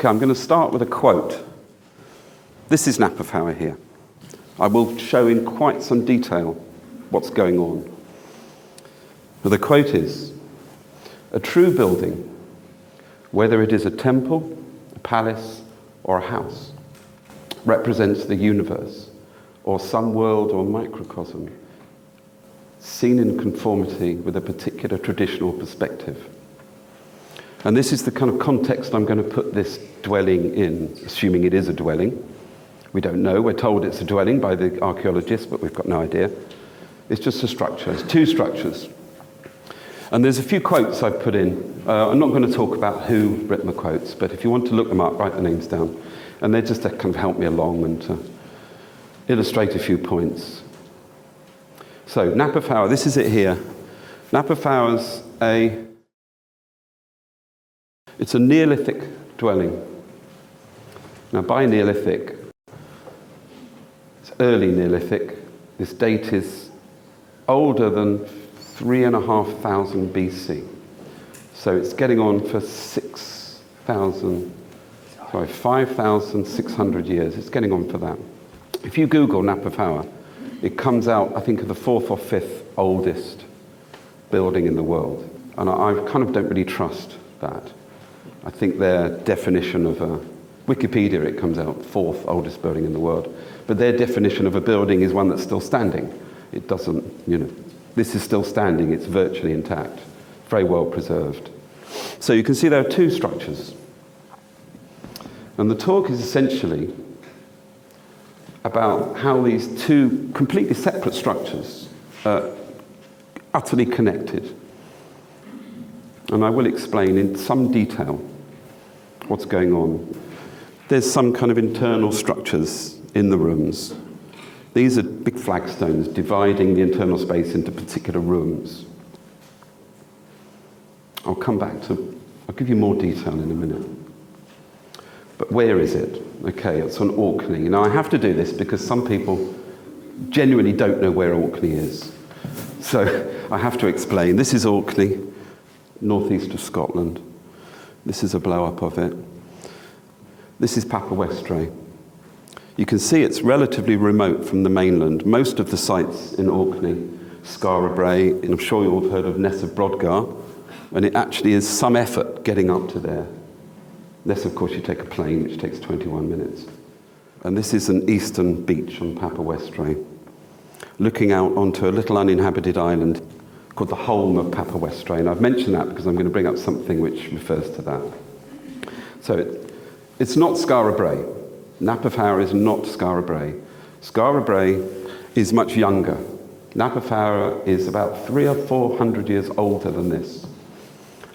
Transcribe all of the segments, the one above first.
Okay, I'm going to start with a quote. This is Knap of Howar here. I will show in quite some detail what's going on. But the quote is, "A true building, whether it is a temple, a palace, or a house, represents the universe, or some world or microcosm, seen in conformity with a particular traditional perspective." And this is the kind of context I'm going to put this dwelling in, assuming it is a dwelling. We don't know. We're told it's a dwelling by the archaeologists, but we've got no idea. It's just a structure. It's two structures. And there's a few quotes I've put in. I'm not going to talk about who written the quotes, but if you want to look them up, write the names down. And they're just to kind of help me along and to illustrate a few points. So, Knap of Howar, this is it here. Knap of Howar's it's a Neolithic dwelling. Now, by Neolithic, it's early Neolithic. This date is older than 3,500 BC. So it's getting on for 5,600 years. It's getting on for that. If you Google Knap of Howar, it comes out, I think, of the fourth or fifth oldest building in the world. And I kind of don't really trust that. I think their definition of Wikipedia, it comes out fourth oldest building in the world. But their definition of a building is one that's still standing. It doesn't, this is still standing. It's virtually intact, very well preserved. So you can see there are two structures. And the talk is essentially about how these two completely separate structures are utterly connected. And I will explain in some detail what's going on. There's some kind of internal structures in the rooms. These are big flagstones dividing the internal space into particular rooms. I'll give you more detail in a minute. But where is it? Okay, it's on Orkney. Now I have to do this because some people genuinely don't know where Orkney is. So I have to explain. This is Orkney, northeast of Scotland. This is a blow-up of it. This is Papa Westray. You can see it's relatively remote from the mainland. Most of the sites in Orkney, Skara Brae, and I'm sure you all have heard of Ness of Brodgar, and it actually is some effort getting up to there. Ness, of course, you take a plane, which takes 21 minutes. And this is an eastern beach on Papa Westray, looking out onto a little uninhabited island called the Holm of Papa Westray. And I've mentioned that because I'm going to bring up something which refers to that. So it's not Skara Brae. Knap of Howar is not Skara Brae. Skara Brae is much younger. Knap of Howar is about 300 or 400 years older than this.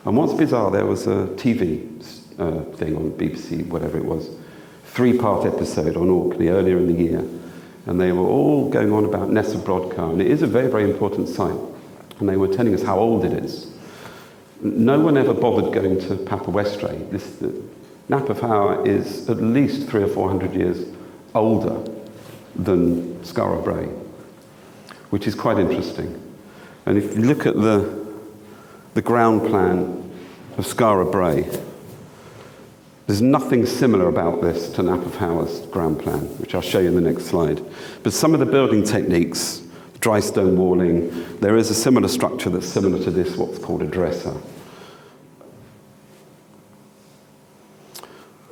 And what's bizarre, there was a TV thing on BBC, whatever it was, 3-part episode on Orkney earlier in the year. And they were all going on about Ness of Brodgar. And it is a very, very important site. And they were telling us how old it is. No one ever bothered going to Papa Westray. Knap of Howar is at least 300 or 400 years older than Skara Brae, which is quite interesting. And if you look at the ground plan of Skara Brae, there's nothing similar about this to Knap of Howar's ground plan, which I'll show you in the next slide. But some of the building techniques, dry stone walling, there is a similar structure that's similar to this, what's called a dresser.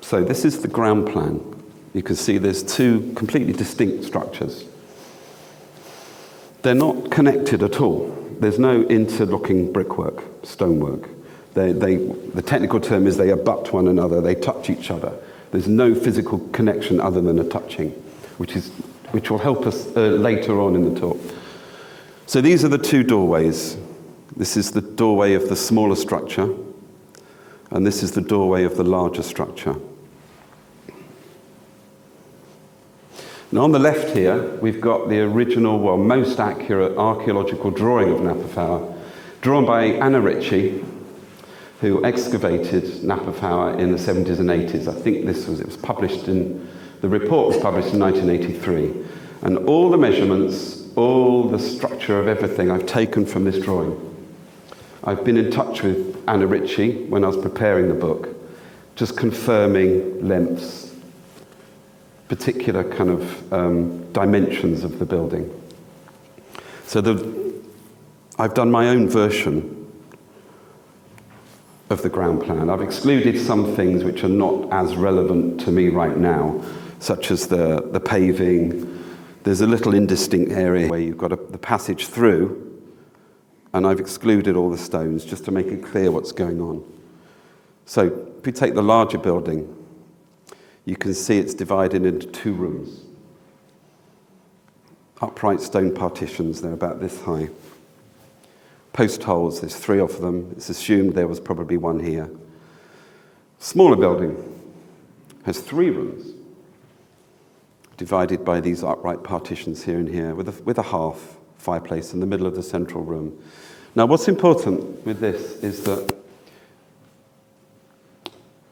So this is the ground plan. You can see there's two completely distinct structures. They're not connected at all. There's no interlocking brickwork, stonework. The technical term is they abut one another, they touch each other. There's no physical connection other than a touching, which will help us later on in the talk. So these are the two doorways. This is the doorway of the smaller structure, and this is the doorway of the larger structure. Now on the left here, we've got the original, most accurate archaeological drawing of Knap of Howar, drawn by Anna Ritchie, who excavated Knap of Howar in the 70s and 80s. I think it was published the report was published in 1983. And all the measurements, all the structure of everything I've taken from this drawing. I've been in touch with Anna Ritchie when I was preparing the book, just confirming lengths, particular kind of dimensions of the building. So I've done my own version of the ground plan. I've excluded some things which are not as relevant to me right now, such as the paving. There's a little indistinct area where you've got the passage through, and I've excluded all the stones just to make it clear what's going on. So if we take the larger building, you can see it's divided into 2 rooms. Upright stone partitions, they're about this high. Post holes, there's 3 of them. It's assumed there was probably 1 here. Smaller building has 3 rooms, divided by these upright partitions here and here, with a hearth, fireplace in the middle of the central room. Now, what's important with this is that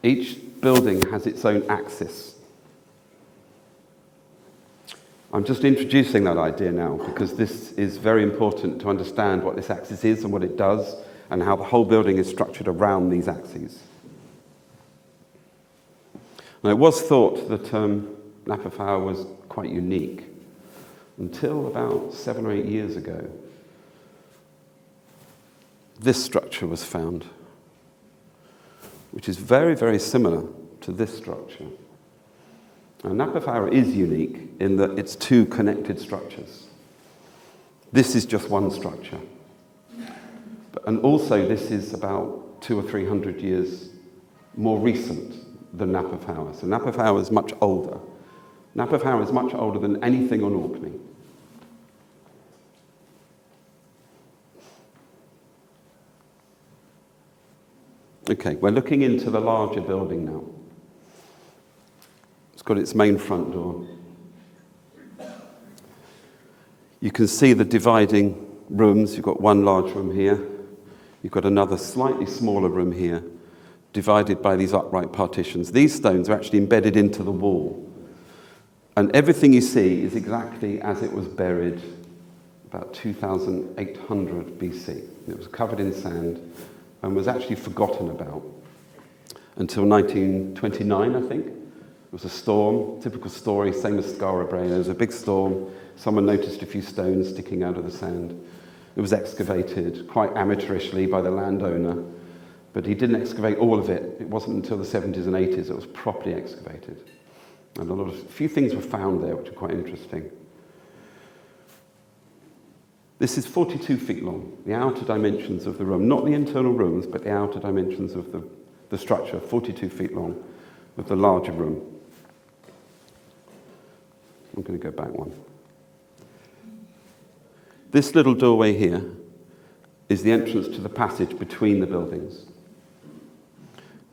each building has its own axis. I'm just introducing that idea now because this is very important to understand what this axis is and what it does and how the whole building is structured around these axes. Now, it was thought that Knap of Howar was quite unique until about 7 or 8 years ago. This structure was found, which is very, very similar to this structure. Now, Knap of Howar is unique in that it's 2 connected structures. This is just one structure. And also, this is about 200 or 300 years more recent than Knap of Howar. So Knap of Howar is much older. Knap of Howar is much older than anything on Orkney. Okay, we're looking into the larger building now. It's got its main front door. You can see the dividing rooms. You've got 1 large room here. You've got another slightly smaller room here, divided by these upright partitions. These stones are actually embedded into the wall. And everything you see is exactly as it was buried about 2,800 BC. It was covered in sand and was actually forgotten about until 1929, I think. It was a storm, typical story, same as Skara Brae. There was a big storm. Someone noticed a few stones sticking out of the sand. It was excavated quite amateurishly by the landowner, but he didn't excavate all of it. It wasn't until the 70s and 80s it was properly excavated. And a few things were found there which are quite interesting. This is 42 feet long, the outer dimensions of the room, not the internal rooms, but the outer dimensions of the structure, 42 feet long, with the larger room. I'm going to go back one. This little doorway here is the entrance to the passage between the buildings.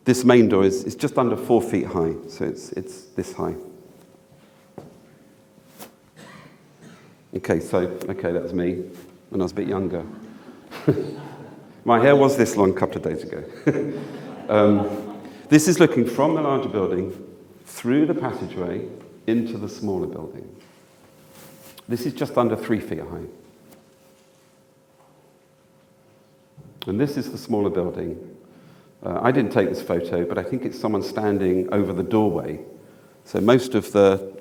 This main door is just under 4 feet high, so it's this high. Okay, that's me when I was a bit younger. My hair was this long a couple of days ago. This is looking from the larger building through the passageway into the smaller building. This is just under 3 feet high. And this is the smaller building. I didn't take this photo, but I think it's someone standing over the doorway. So most of the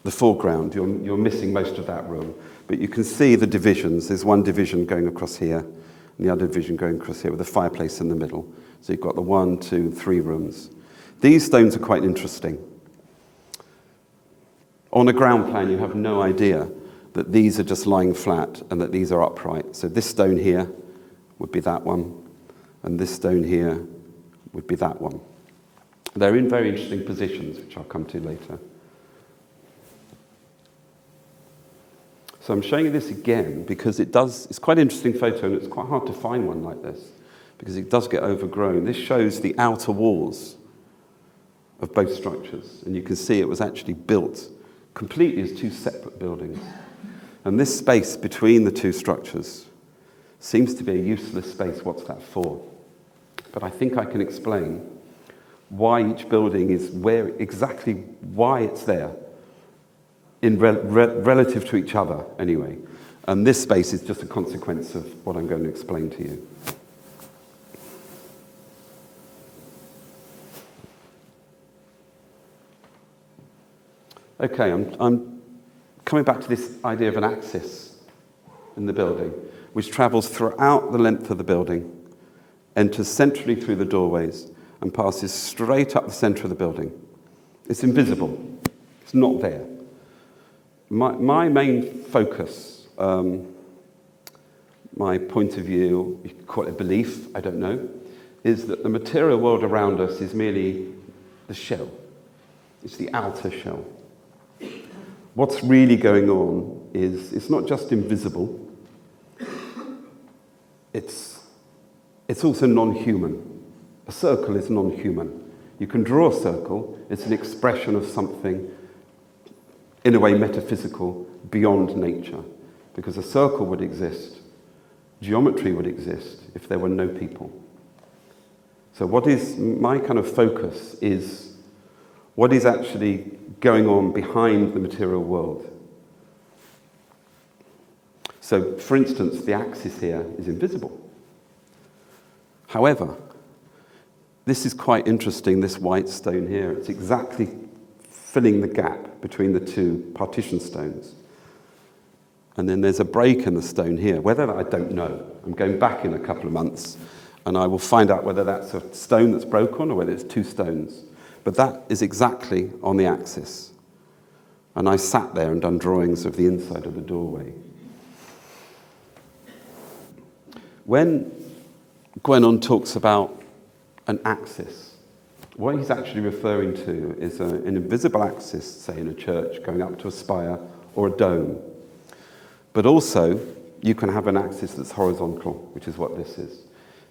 foreground, you're missing most of that room. But you can see the divisions. There's one division going across here, and the other division going across here with a fireplace in the middle. So you've got the 1, 2, 3 rooms. These stones are quite interesting. On a ground plan, you have no idea that these are just lying flat and that these are upright. So this stone here would be that one, and this stone here would be that one. They're in very interesting positions, which I'll come to later. So I'm showing you this again because it's quite an interesting photo, and it's quite hard to find one like this because it does get overgrown. This shows the outer walls of both structures, and you can see it was actually built completely as 2 separate buildings. And this space between the 2 structures seems to be a useless space. What's that for? But I think I can explain why each building is exactly why it's there in relative to each other anyway. And this space is just a consequence of what I'm going to explain to you. Okay, I'm coming back to this idea of an axis in the building, which travels throughout the length of the building, enters centrally through the doorways, and passes straight up the centre of the building. It's invisible. It's not there. My main focus, my point of view, you could call it a belief, I don't know, is that the material world around us is merely the shell. It's the outer shell. What's really going on is it's not just invisible, it's also non-human. A circle is non-human. You can draw a circle, it's an expression of something, in a way metaphysical, beyond nature. Because a circle would exist, geometry would exist, if there were no people. So what is my kind of focus is what is actually going on behind the material world. So, for instance, the axis here is invisible. However, this is quite interesting, this white stone here. It's exactly filling the gap between the two partition stones. And then there's a break in the stone here. Whether I don't know. I'm going back in a couple of months and I will find out whether that's a stone that's broken or whether it's two stones. But that is exactly on the axis. And I sat there and done drawings of the inside of the doorway. When Gwenon talks about an axis, what he's actually referring to is an invisible axis, say in a church, going up to a spire or a dome. But also, you can have an axis that's horizontal, which is what this is.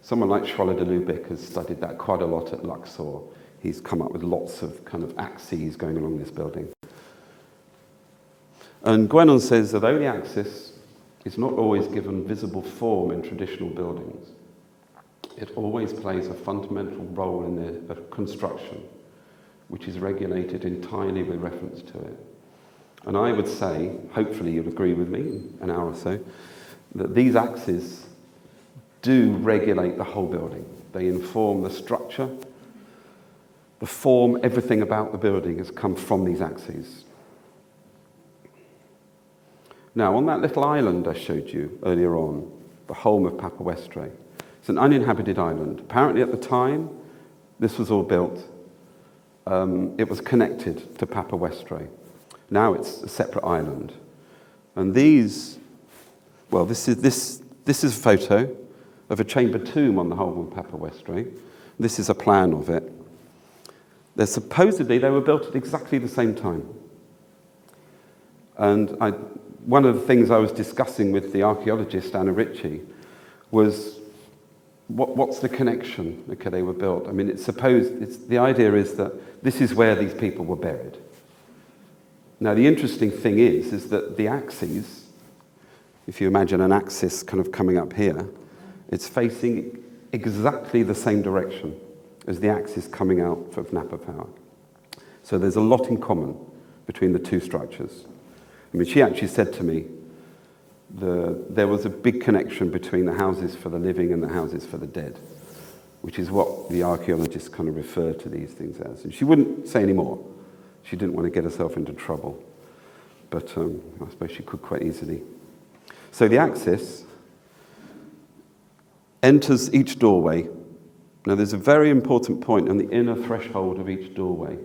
Someone like Schwaller de Lubeck has studied that quite a lot at Luxor. He's come up with lots of kind of axes going along this building. And Gwenon says that though the axis is not always given visible form in traditional buildings, it always plays a fundamental role in the construction, which is regulated entirely with reference to it. And I would say, hopefully you'll agree with me in an hour or so, that these axes do regulate the whole building. They inform the structure, the form, everything about the building has come from these axes. Now, on that little island I showed you earlier on, the home of Papawestre, it's an uninhabited island. Apparently at the time this was all built, it was connected to Papawestre. Now it's a separate island. And these, well, this is a photo of a chamber tomb on the home of Papawestre. This is a plan of it. Supposedly they were built at exactly the same time. And one of the things I was discussing with the archaeologist Anna Ritchie was what's the connection? Okay, they were built. I mean, the idea is that this is where these people were buried. Now, the interesting thing is that the axes, if you imagine an axis kind of coming up here, it's facing exactly the same direction as the axis coming out of Knap of Howar. So there's a lot in common between the two structures. I mean, she actually said to me, there was a big connection between the houses for the living and the houses for the dead, which is what the archaeologists kind of refer to these things as. And she wouldn't say any more. She didn't want to get herself into trouble. But I suppose she could quite easily. So the axis enters each doorway. Now there's a very important point on the inner threshold of each doorway.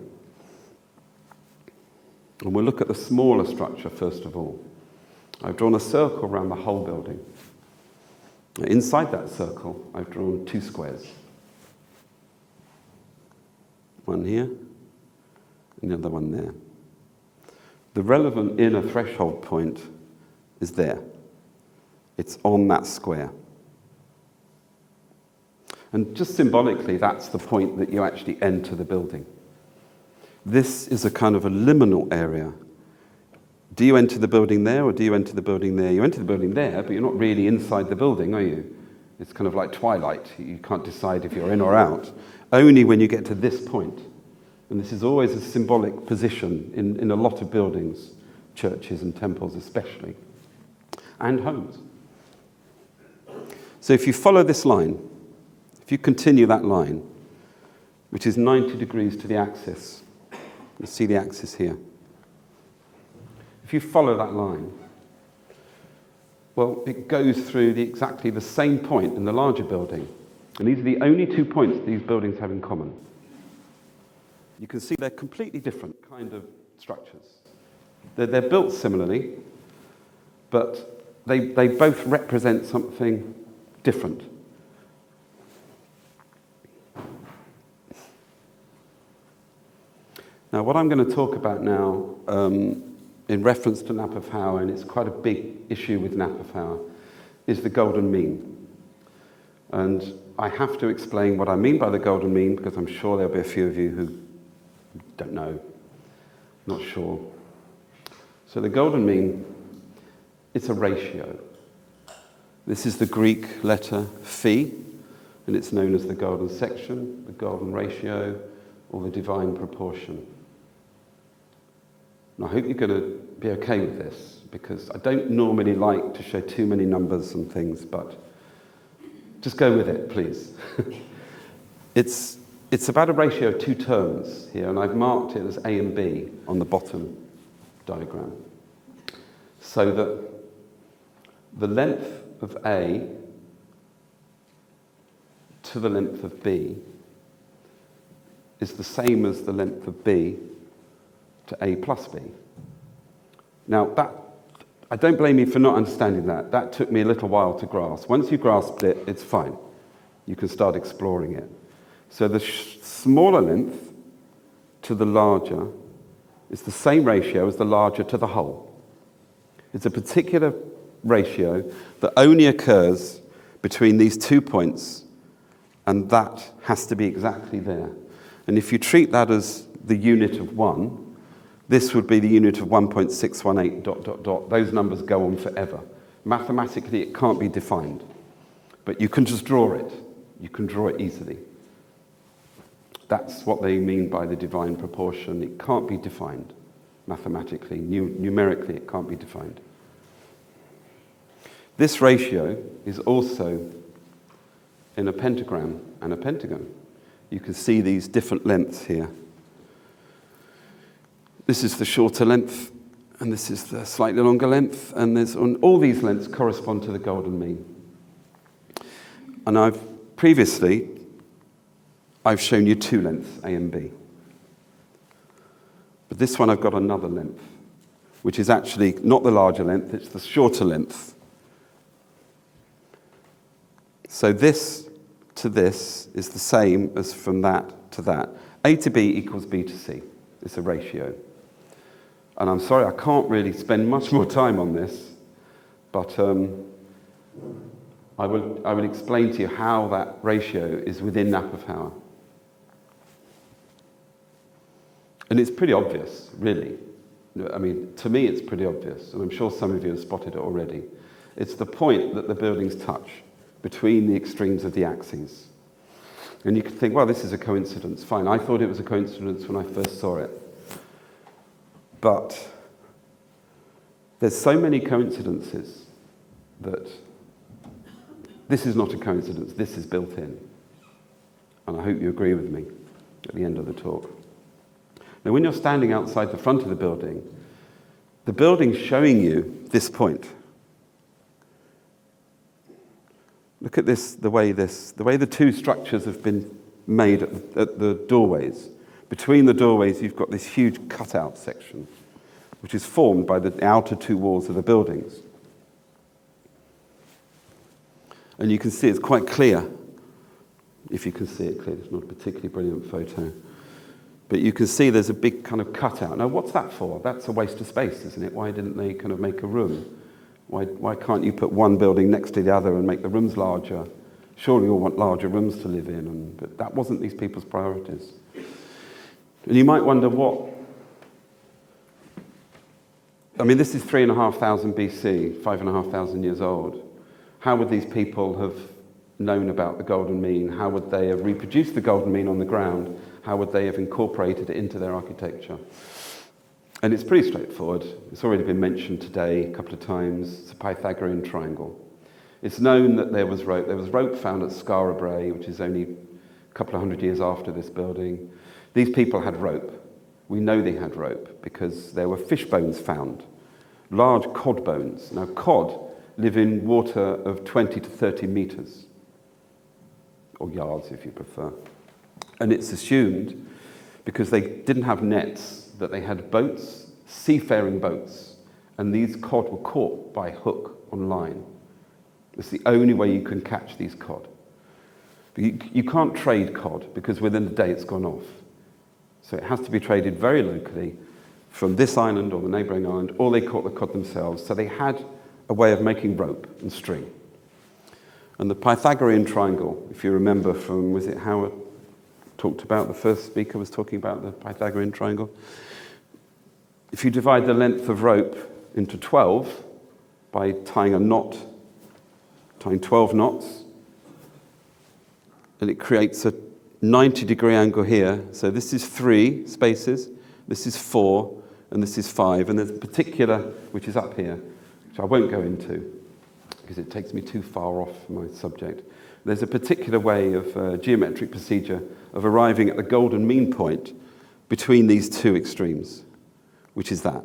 And we'll look at the smaller structure first of all. I've drawn a circle around the whole building. Inside that circle, I've drawn two squares. One here, and the other one there. The relevant inner threshold point is there. It's on that square. And just symbolically, that's the point that you actually enter the building. This is a kind of a liminal area. Do you enter the building there or do you enter the building there? You enter the building there, but you're not really inside the building, are you? It's kind of like Twilight. You can't decide if you're in or out. Only when you get to this point. And this is always a symbolic position in a lot of buildings, churches and temples especially, and homes. So if you follow this line, if you continue that line, which is 90 degrees to the axis, you see the axis here. if you follow that line, well, it goes through exactly the same point in the larger building. And these are the only 2 points these buildings have in common. You can see they're completely different kind of structures. They're built similarly, but they both represent something different. Now, what I'm going to talk about now, in reference to Knap of Howar, and it's quite a big issue with Knap of Howar, is the golden mean. And I have to explain what I mean by the golden mean, because I'm sure there'll be a few of you who don't know, not sure. So the golden mean, it's a ratio. This is the Greek letter phi, and it's known as the golden section, the golden ratio, or the divine proportion. And I hope you're going to be okay with this, because I don't normally like to show too many numbers and things, but just go with it, please. It's about a ratio of 2 terms here, and I've marked it as A and B on the bottom diagram, so that the length of A to the length of B is the same as the length of B to A plus B. Now, that, I don't blame you for not understanding that. That took me a little while to grasp. Once you grasped it, it's fine. You can start exploring it. So the smaller length to the larger is the same ratio as the larger to the whole. It's a particular ratio that only occurs between these 2 points, and that has to be exactly there. And if you treat that as the unit of 1, this would be the unit of 1.618 ... Those numbers go on forever. Mathematically, it can't be defined, but you can just draw it. You can draw it easily. That's what they mean by the divine proportion. It can't be defined mathematically. Numerically, it can't be defined. This ratio is also in a pentagram and a pentagon. You can see these different lengths here. This is the shorter length, and this is the slightly longer length, and all these lengths correspond to the golden mean. And I've shown you 2 lengths, A and B. But this one I've got another length, which is actually not the larger length, it's the shorter length. So this to this is the same as from that to that. A to B equals B to C. It's a ratio. And I'm sorry, I can't really spend much more time on this, but I will explain to you how that ratio is within Knap of Howar. And it's pretty obvious, really. I mean, to me it's pretty obvious, and I'm sure some of you have spotted it already. It's the point that the buildings touch between the extremes of the axes. And you could think, well, this is a coincidence. Fine, I thought it was a coincidence when I first saw it. But there's so many coincidences that this is not a coincidence, this is built in. And I hope you agree with me at the end of the talk. Now, when you're standing outside the front of the building's showing you this point. Look at this, the way the 2 structures have been made at the doorways. Between the doorways, you've got this huge cutout section, which is formed by the outer 2 walls of the buildings. And you can see it's quite clear, if you can see it clearly. It's not a particularly brilliant photo. But you can see there's a big kind of cutout. Now, what's that for? That's a waste of space, isn't it? Why didn't they kind of make a room? Why can't you put one building next to the other and make the rooms larger? Surely you all want larger rooms to live in, but that wasn't these people's priorities. And you might wonder what... I mean, this is 3,500 BC, 5,500 years old. How would these people have known about the golden mean? How would they have reproduced the golden mean on the ground? How would they have incorporated it into their architecture? And it's pretty straightforward. It's already been mentioned today a couple of times. It's a Pythagorean triangle. It's known that there was rope. There was rope found at Skara Brae, which is only a couple of hundred years after this building. These people had rope. We know they had rope because there were fish bones found large cod bones. Now, cod live in water of 20 to 30 meters, or yards if you prefer. And it's assumed, because they didn't have nets, that they had boats, seafaring boats, and these cod were caught by hook on line. It's the only way you can catch these cod. But you can't trade cod, because within a day it's gone off. So it has to be traded very locally from this island or the neighbouring island, or they caught the cod themselves. So they had a way of making rope and string. And the Pythagorean Triangle, if you remember from, was it Howard talked about, the first speaker was talking about the Pythagorean Triangle. If you divide the length of rope into 12 by tying a knot, tying 12 knots, and it creates a 90-degree angle here. So this is 3 spaces, this is 4, and this is 5. And there's a particular, which is up here, which I won't go into because it takes me too far off my subject. There's a particular way of geometric procedure of arriving at the golden mean point between these two extremes, which is that.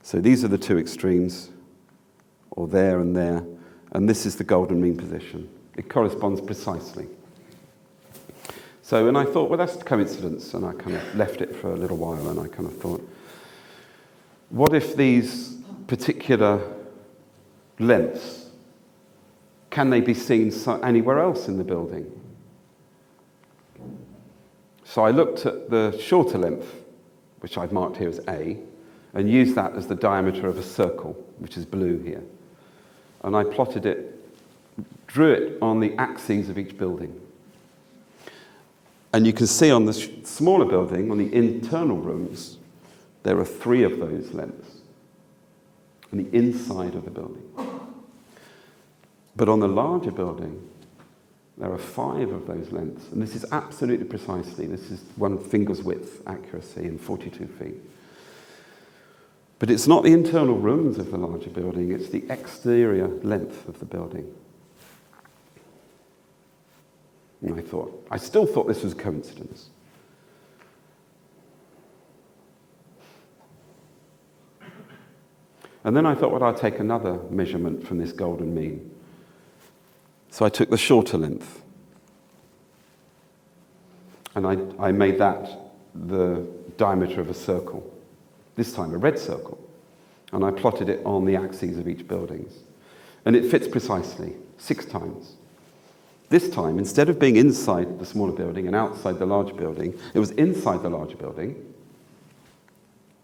So these are the two extremes, or there, and this is the golden mean position. It corresponds precisely. So, and I thought, well, that's coincidence, and I kind of left it for a little while, and I kind of thought, what if these particular lengths, can they be seen anywhere else in the building? So I looked at the shorter length, which I've marked here as A, and used that as the diameter of a circle, which is blue here. And I plotted it, drew it on the axes of each building. And you can see on the smaller building, on the internal rooms, there are 3 of those lengths on the inside of the building. But on the larger building, there are 5 of those lengths. And this is absolutely precisely, this is 1 finger's width accuracy in 42 feet. But it's not the internal rooms of the larger building, it's the exterior length of the building. And I still thought this was a coincidence. And then I thought, well, I'll take another measurement from this golden mean. So I took the shorter length. And I made that the diameter of a circle. This time a red circle. And I plotted it on the axes of each building. And it fits precisely, 6 times. This time, instead of being inside the smaller building and outside the larger building, it was inside the larger building,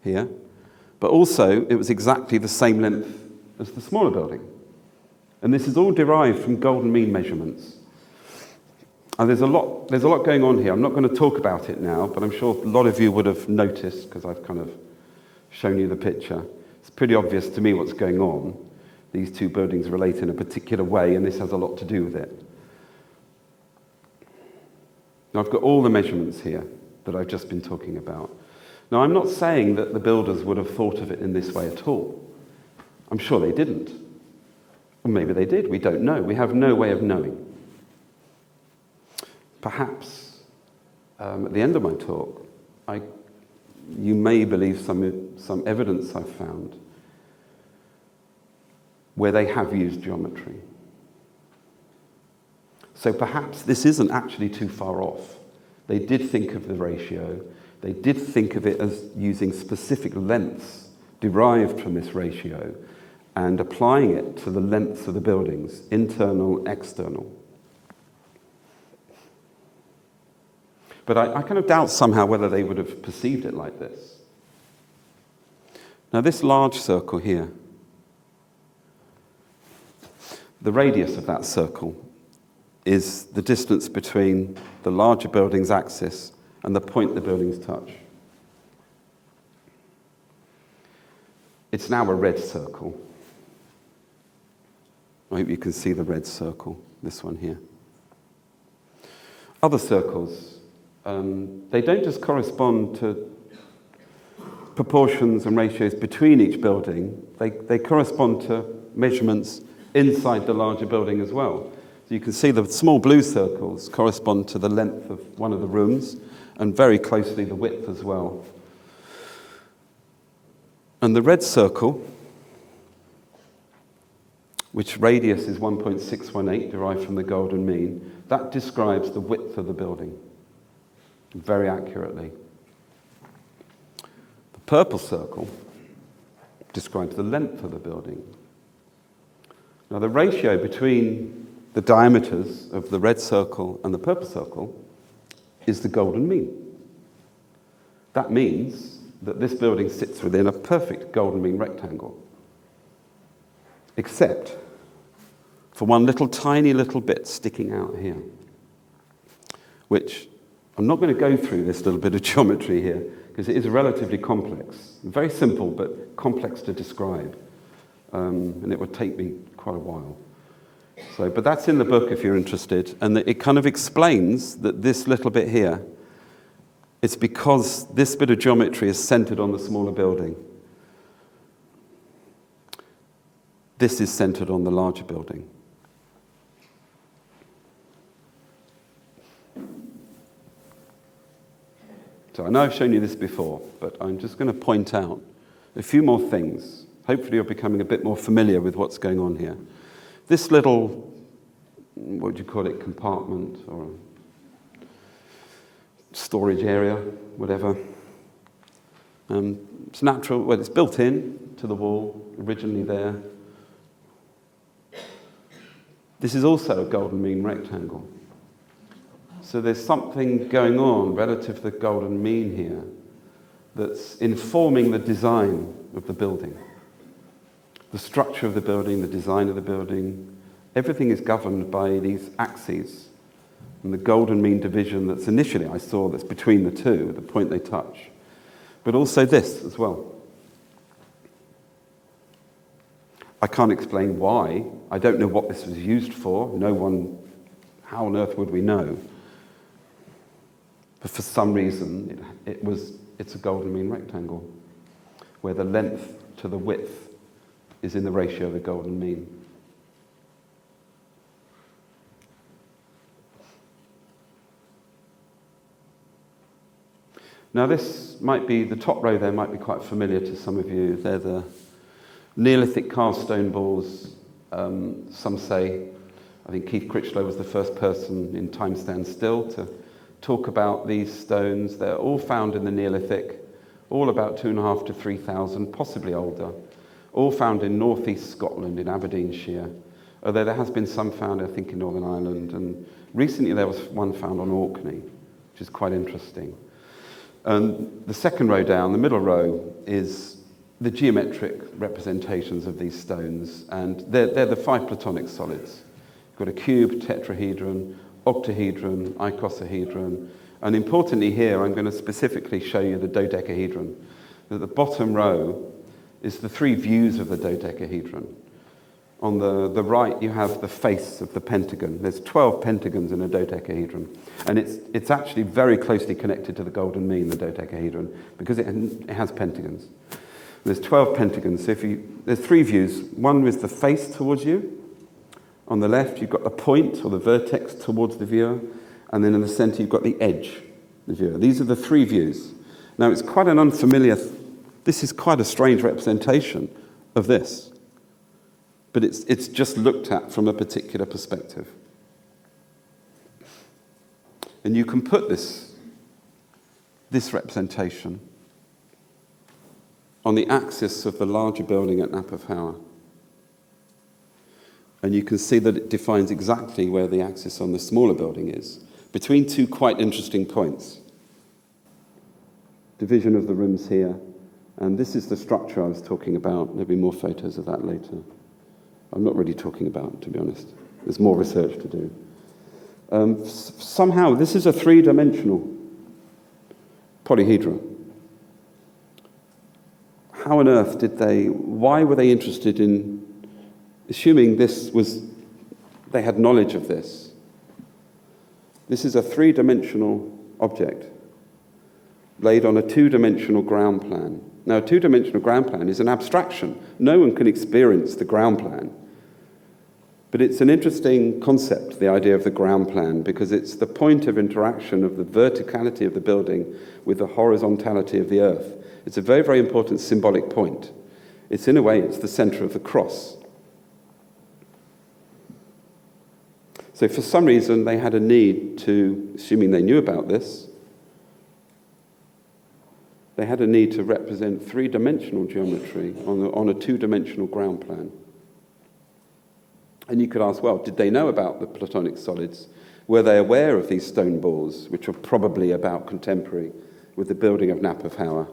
here, but also it was exactly the same length as the smaller building. And this is all derived from golden mean measurements. And there's a lot going on here. I'm not going to talk about it now, but I'm sure a lot of you would have noticed, because I've kind of shown you the picture. It's pretty obvious to me what's going on. These 2 buildings relate in a particular way, and this has a lot to do with it. Now, I've got all the measurements here that I've just been talking about. Now, I'm not saying that the builders would have thought of it in this way at all. I'm sure they didn't. Or maybe they did, we don't know. We have no way of knowing. Perhaps, at the end of my talk, you may believe some evidence I've found where they have used geometry. So perhaps this isn't actually too far off. They did think of the ratio. They did think of it as using specific lengths derived from this ratio and applying it to the lengths of the buildings, internal, external. But I kind of doubt somehow whether they would have perceived it like this. Now this large circle here, the radius of that circle is the distance between the larger building's axis and the point the buildings touch. It's now a red circle. I hope you can see the red circle, this one here. Other circles, they don't just correspond to proportions and ratios between each building, they correspond to measurements inside the larger building as well. So you can see the small blue circles correspond to the length of one of the rooms and very closely the width as well. And the red circle, which radius is 1.618, derived from the golden mean, that describes the width of the building very accurately. The purple circle describes the length of the building. Now, the ratio between the diameters of the red circle and the purple circle is the golden mean. That means that this building sits within a perfect golden mean rectangle, except for one tiny little bit sticking out here, which I'm not going to go through this little bit of geometry here because it is relatively complex. Very simple, but complex to describe. And it would take me quite a while. But that's in the book if you're interested. And it kind of explains that this little bit here, it's because this bit of geometry is centered on the smaller building. This is centered on the larger building. So I know I've shown you this before, but I'm just going to point out a few more things. Hopefully you're becoming a bit more familiar with what's going on here. This little, what would you call it, compartment or storage area, whatever. It's natural, well, it's built in to the wall, originally there. This is also a golden mean rectangle. So there's something going on relative to the golden mean here that's informing the design of the building. The structure of the building, the design of the building, everything is governed by these axes. And the golden mean division that's initially I saw that's between the two, at the point they touch. But also this as well. I can't explain why. I don't know what this was used for. How on earth would we know? But for some reason, it's a golden mean rectangle, where the length to the width is in the ratio of the golden mean. Now this might be, the top row there might be quite familiar to some of you. They're the Neolithic carved stone balls. Some say, I think Keith Critchlow was the first person in Time Stands Still to talk about these stones. They're all found in the Neolithic, all about 2,500 to 3,000, possibly older, all found in northeast Scotland, in Aberdeenshire, although there has been some found, I think, in Northern Ireland, and recently there was one found on Orkney, which is quite interesting. And the second row down, the middle row, is the geometric representations of these stones, and they're the 5 Platonic solids. You've got a cube, tetrahedron, octahedron, icosahedron, and importantly here, I'm going to specifically show you the dodecahedron. At the bottom row is the 3 views of the dodecahedron. On the right, you have the face of the pentagon. There's 12 pentagons in a dodecahedron, and it's actually very closely connected to the golden mean, the dodecahedron, because it has pentagons. There's 12 pentagons, so there's 3 views. One with the face towards you. On the left, you've got the point or the vertex towards the viewer, and then in the center, you've got the edge, the viewer. These are the 3 views. Now, it's quite an unfamiliar, this is quite a strange representation of this, but it's just looked at from a particular perspective. And you can put this representation on the axis of the larger building at Knap of Howar. And you can see that it defines exactly where the axis on the smaller building is, between 2 quite interesting points. Division of the rooms here, and this is the structure I was talking about. There'll be more photos of that later. I'm not really talking about it, to be honest. There's more research to do. Somehow, this is a 3-dimensional polyhedra. How on earth why were they interested in, assuming they had knowledge of this? This is a 3-dimensional object laid on a 2-dimensional ground plan. Now, a 2-dimensional ground plan is an abstraction. No one can experience the ground plan. But it's an interesting concept, the idea of the ground plan, because it's the point of interaction of the verticality of the building with the horizontality of the earth. It's a very, very important symbolic point. It's, in a way, it's the center of the cross. So for some reason, they had a need to, assuming they knew about this, they had a need to represent three-dimensional geometry on a two-dimensional ground plan. And you could ask, well, did they know about the Platonic solids? Were they aware of these stone balls, which were probably about contemporary with the building of Knap of Howar?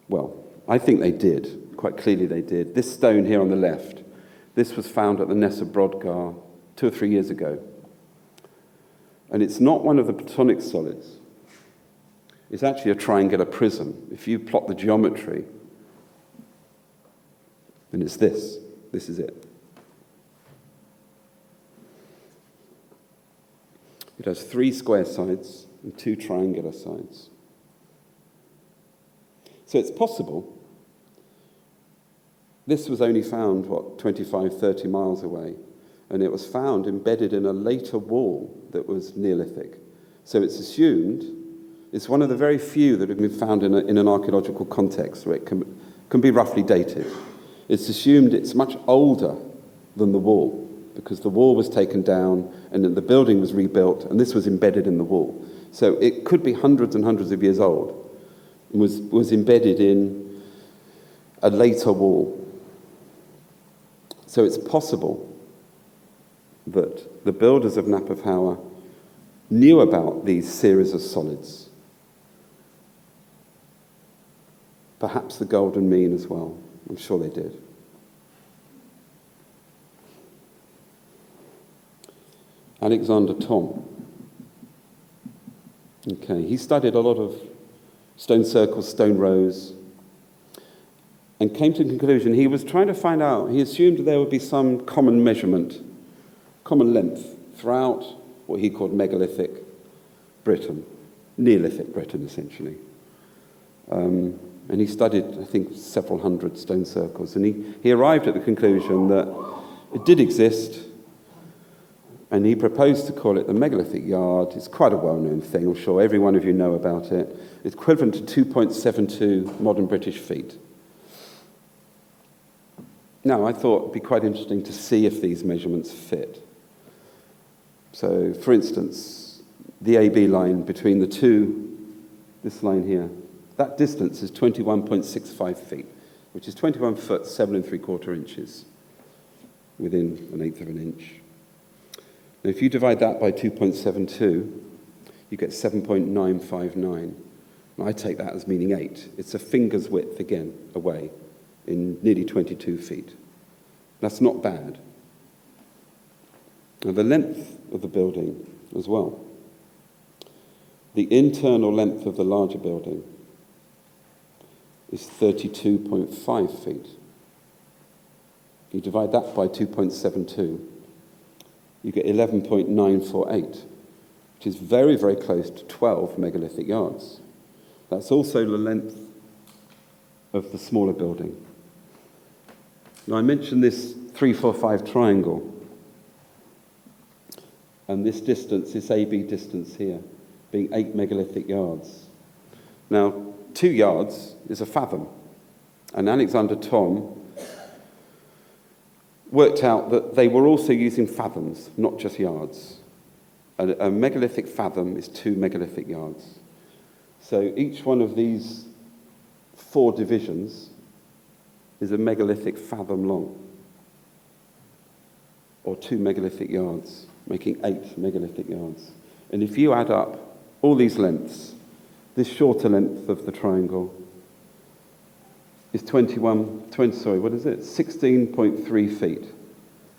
Well, I think they did. Quite clearly they did. This stone here on the left, this was found at the Ness of Brodgar 2 or 3 years ago. And it's not one of the Platonic solids. It's actually a triangular prism. If you plot the geometry, then it's this. This is it. It has 3 square sides and 2 triangular sides. So it's possible. This was only found, 25, 30 miles away. And it was found embedded in a later wall that was Neolithic. So it's assumed, it's one of the very few that have been found in an archaeological context where it can be roughly dated. It's assumed it's much older than the wall, because the wall was taken down and then the building was rebuilt, and this was embedded in the wall. So it could be hundreds and hundreds of years old, and was embedded in a later wall. So it's possible that the builders of Knap of Howar knew about these series of solids. Perhaps the golden mean as well. I'm sure they did. Alexander Thom. Okay, he studied a lot of stone circles, stone rows, and came to the conclusion he was trying to find out, he assumed there would be some common measurement, common length throughout what he called megalithic Britain, Neolithic Britain essentially. And he studied, I think, several hundred stone circles, and he arrived at the conclusion that it did exist, and he proposed to call it the Megalithic Yard. It's quite a well-known thing, I'm sure every one of you know about it. It's equivalent to 2.72 modern British feet. Now, I thought it'd be quite interesting to see if these measurements fit. So, for instance, the AB line between the two, this line here, that distance is 21.65 feet, which is 21 foot, 7 3/4 inches, within 1/8 of an inch. Now, if you divide that by 2.72, you get 7.959. And I take that as meaning 8. It's a finger's width, again, away, in nearly 22 feet. That's not bad. Now, the length of the building as well. The internal length of the larger building is 32.5 feet. You divide that by 2.72, you get 11.948, which is very, very close to 12 megalithic yards. That's also the length of the smaller building. Now, I mentioned this 345 triangle, and this distance, this AB distance here, being 8 megalithic yards. Now, 2 yards is a fathom, and Alexander Thom worked out that they were also using fathoms, not just yards. A megalithic fathom is 2 megalithic yards. So each one of these 4 divisions is a megalithic fathom long, or 2 megalithic yards, making 8 megalithic yards. And if you add up all these lengths, this shorter length of the triangle is 16.3 feet.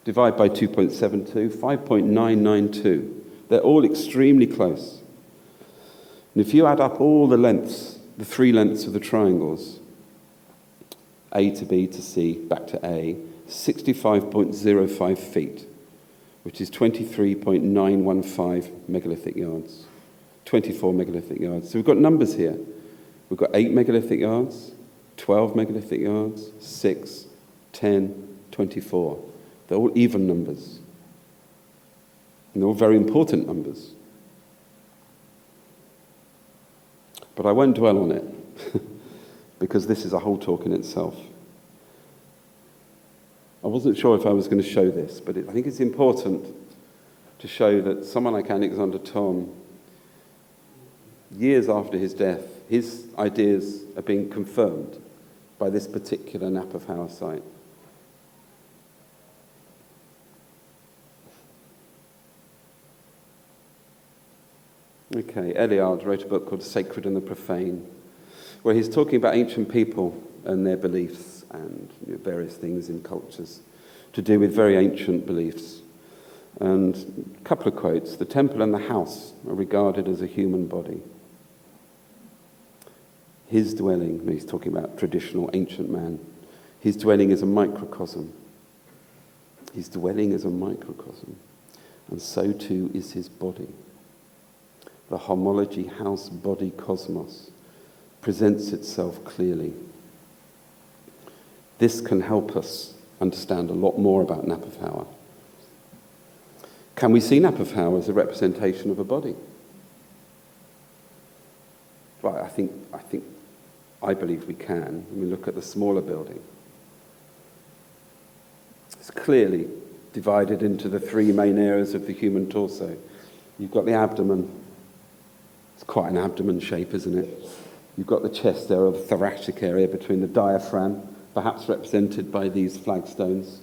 Divide by 2.72, 5.992. They're all extremely close. And if you add up all the lengths, the 3 lengths of the triangles, A to B to C, back to A, 65.05 feet, which is 23.915 megalithic yards. 24 megalithic yards. So we've got numbers here. We've got 8 megalithic yards, 12 megalithic yards, 6, 10, 24. They're all even numbers. And they're all very important numbers. But I won't dwell on it. because this is a whole talk in itself. I wasn't sure if I was going to show this, but I think it's important to show that someone like Alexander Thom, years after his death, his ideas are being confirmed by this particular Knap of Howar site. Okay, Eliade wrote a book called Sacred and the Profane, where he's talking about ancient people and their beliefs and various things in cultures to do with very ancient beliefs. And a couple of quotes. The temple and the house are regarded as a human body. His dwelling, he's talking about traditional ancient man, his dwelling is a microcosm. His dwelling is a microcosm, and so too is his body. The homology house-body cosmos presents itself clearly. This can help us understand a lot more about Knap of Howar. Can we see Knap of Howar as a representation of a body? Right, I believe we can. When we look at the smaller building, it's clearly divided into the three main areas of the human torso. You've got the abdomen. It's quite an abdomen shape, isn't it? You've got the chest there, or the thoracic area between the diaphragm, perhaps represented by these flagstones,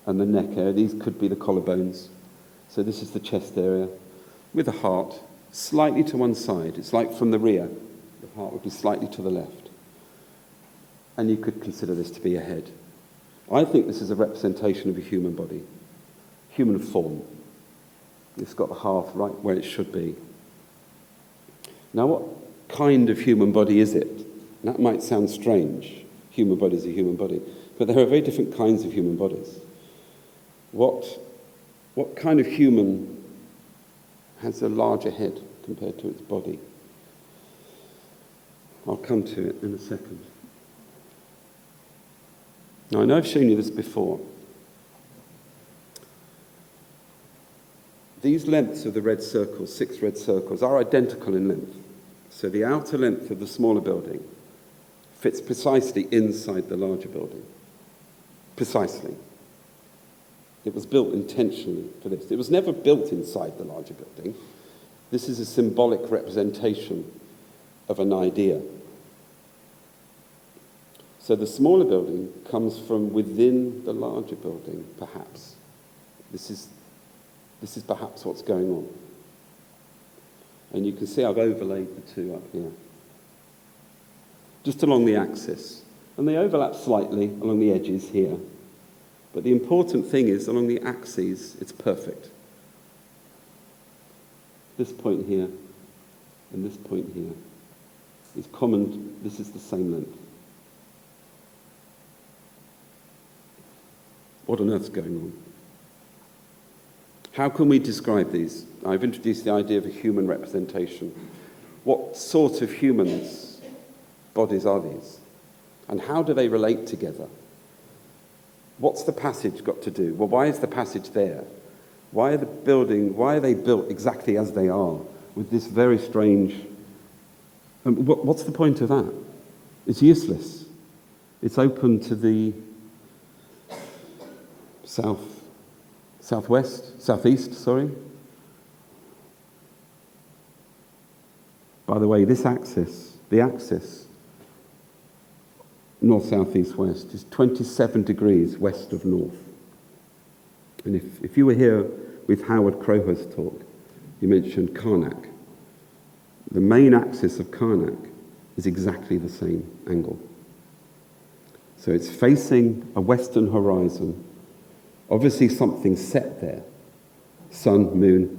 and the neck area. These could be the collarbones. So this is the chest area, with the heart slightly to one side. It's like from the rear. The heart would be slightly to the left. And you could consider this to be a head. I think this is a representation of a human body, human form. It's got the heart right where it should be. Now, what kind of human body is it? That might sound strange. Human body is a human body. But there are very different kinds of human bodies. What kind of human has a larger head compared to its body? I'll come to it in a second. Now, I know I've shown you this before. These lengths of the red circles, 6 red circles, are identical in length. So the outer length of the smaller building fits precisely inside the larger building. Precisely. It was built intentionally for this. It was never built inside the larger building. This is a symbolic representation of an idea. So the smaller building comes from within the larger building, perhaps. This is perhaps what's going on. And you can see I've overlaid the two up here. Just along the axis. And they overlap slightly along the edges here. But the important thing is, along the axes, it's perfect. This point here and this point here is common. This is the same length. What on earth's going on? How can we describe these? I've introduced the idea of a human representation. What sort of humans' bodies are these? And how do they relate together? What's the passage got to do? Well, why is the passage there? Why are they built exactly as they are, with this very strange... what's the point of that? It's useless. It's open to the southeast. By the way, this axis, the axis, north, south, east, west, is 27 degrees west of north. And if you were here with Howard Crowher's talk, you mentioned Carnac. The main axis of Carnac is exactly the same angle. So it's facing a western horizon. Obviously something set there. Sun, moon,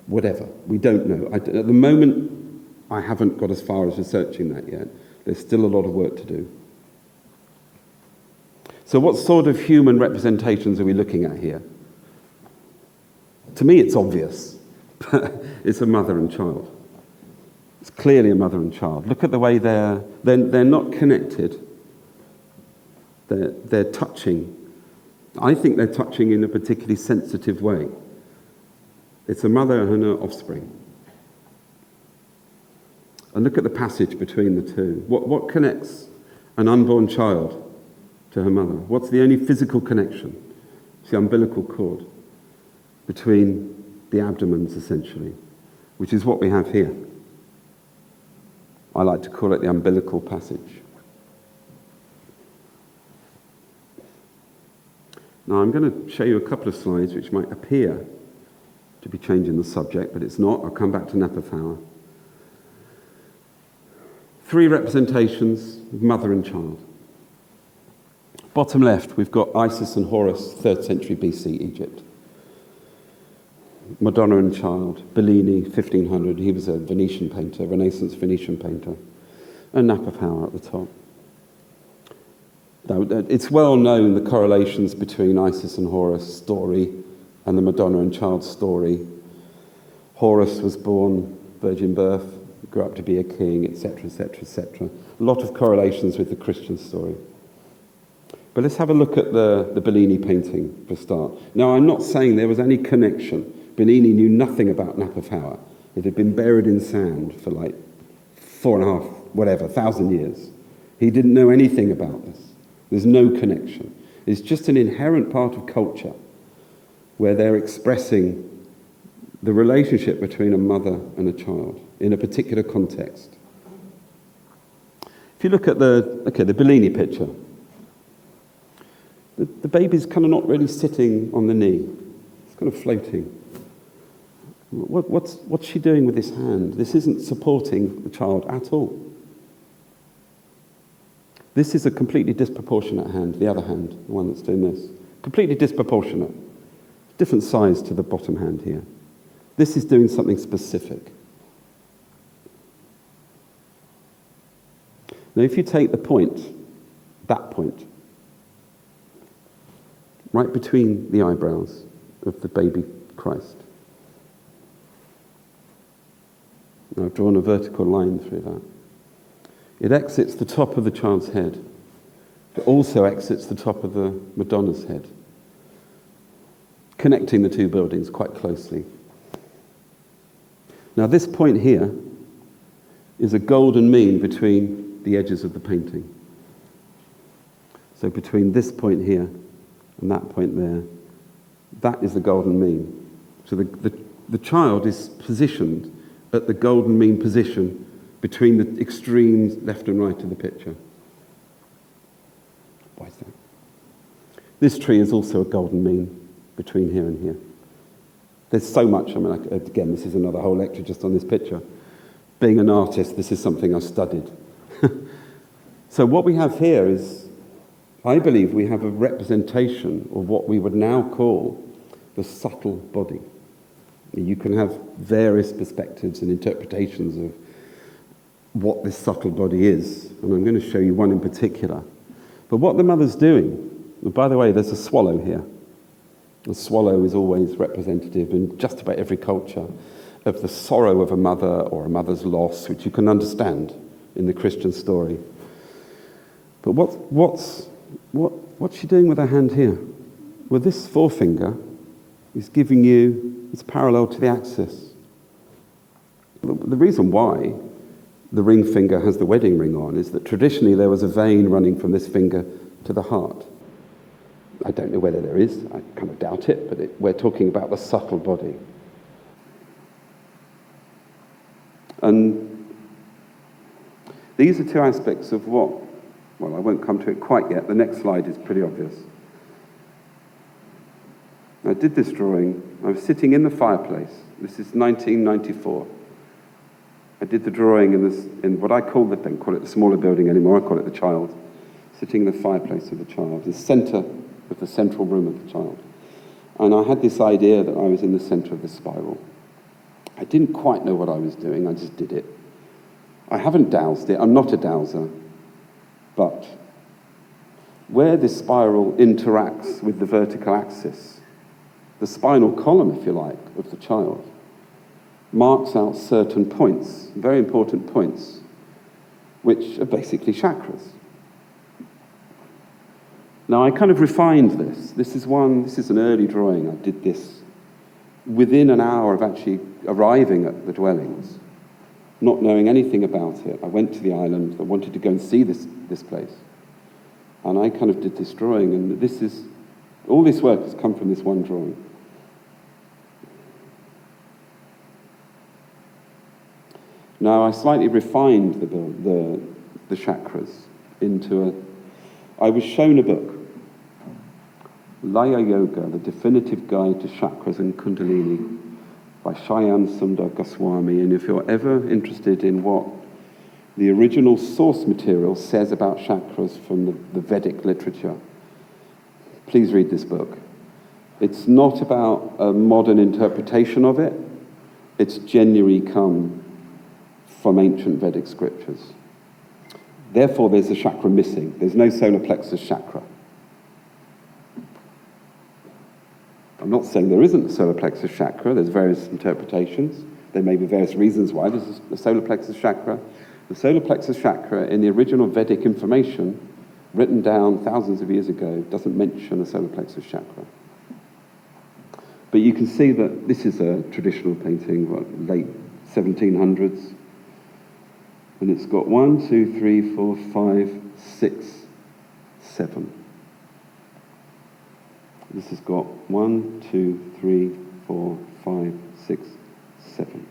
whatever. We don't know. At the moment, I haven't got as far as researching that yet. There's still a lot of work to do. So what sort of human representations are we looking at here? To me, it's obvious. It's a mother and child. It's clearly a mother and child. Look at the way they're not connected. They're touching. I think they're touching in a particularly sensitive way. It's a mother and her offspring. And look at the passage between the two. What connects an unborn child to her mother. What's the only physical connection? It's the umbilical cord between the abdomens, essentially, which is what we have here. I like to call it the umbilical passage. Now I'm going to show you a couple of slides which might appear to be changing the subject, but it's not. I'll come back to Knap of Howar. 3 representations of mother and child. Bottom left, we've got Isis and Horus, 3rd century BC, Egypt. Madonna and Child, Bellini, 1500. He was a Venetian painter, Renaissance Venetian painter. And Knap of Howar at the top. Now, it's well known the correlations between Isis and Horus story and the Madonna and Child story. Horus was born virgin birth, grew up to be a king, etc., etc., etc. A lot of correlations with the Christian story. But let's have a look at the Bellini painting for a start. Now, I'm not saying there was any connection. Bellini knew nothing about Knap of Howar. It had been buried in sand for like 1,000 years. He didn't know anything about this. There's no connection. It's just an inherent part of culture where they're expressing the relationship between a mother and a child in a particular context. If you look at the Bellini picture, the baby's kind of not really sitting on the knee. It's kind of floating. What's she doing with this hand? This isn't supporting the child at all. This is a completely disproportionate hand, the other hand, the one that's doing this. Completely disproportionate. Different size to the bottom hand here. This is doing something specific. Now, if you take the point, that point, right between the eyebrows of the baby Christ. Now, I've drawn a vertical line through that. It exits the top of the child's head. It also exits the top of the Madonna's head, connecting the two buildings quite closely. Now, this point here is a golden mean between the edges of the painting. So between this point here and that point there, that is the golden mean. So the child is positioned at the golden mean position between the extremes left and right of the picture. Why is that? This tree is also a golden mean between here and here. There's so much, again, this is another whole lecture just on this picture. Being an artist, this is something I've studied. So what we have here is, I believe we have a representation of what we would now call the subtle body. You can have various perspectives and interpretations of what this subtle body is, and I'm going to show you one in particular. But what the mother's doing, and by the way, there's a swallow here. The swallow is always representative in just about every culture of the sorrow of a mother or a mother's loss, which you can understand in the Christian story. But what's she doing with her hand here? Well, this forefinger is giving you, it's parallel to the axis. The reason why the ring finger has the wedding ring on is that traditionally there was a vein running from this finger to the heart. I don't know whether there is, I kind of doubt it, but we're talking about the subtle body. And these are two aspects of what, well, I won't come to it quite yet. The next slide is pretty obvious. I did this drawing. I was sitting in the fireplace. This is 1994. I did the drawing in what I call it, don't call it the smaller building anymore, I call it the child. Sitting in the fireplace of the child, the center of the central room of the child. And I had this idea that I was in the center of the spiral. I didn't quite know what I was doing, I just did it. I haven't dowsed it, I'm not a dowser. But where this spiral interacts with the vertical axis, the spinal column, if you like, of the child, marks out certain points, very important points, which are basically chakras. Now, I kind of refined this. This is an early drawing. I did this within an hour of actually arriving at the dwellings, not knowing anything about it. I went to the island. I wanted to go and see this place. And I kind of did this drawing, and all this work has come from this one drawing. Now, I slightly refined the chakras I was shown a book, Laya Yoga, The Definitive Guide to Chakras and Kundalini, by Shayan Sundar Goswami. And if you're ever interested in what the original source material says about chakras from the Vedic literature, please read this book. It's not about a modern interpretation of it. It's genuinely come from ancient Vedic scriptures. Therefore, there's a chakra missing. There's no solar plexus chakra. I'm not saying there isn't a solar plexus chakra. There's various interpretations. There may be various reasons why there's a solar plexus chakra. The solar plexus chakra in the original Vedic information, written down thousands of years ago, doesn't mention a solar plexus chakra. But you can see that this is a traditional painting, late 1700s. And it's got 1, 2, 3, 4, 5, 6, 7. This has got 1, 2, 3, 4, 5, 6, 7.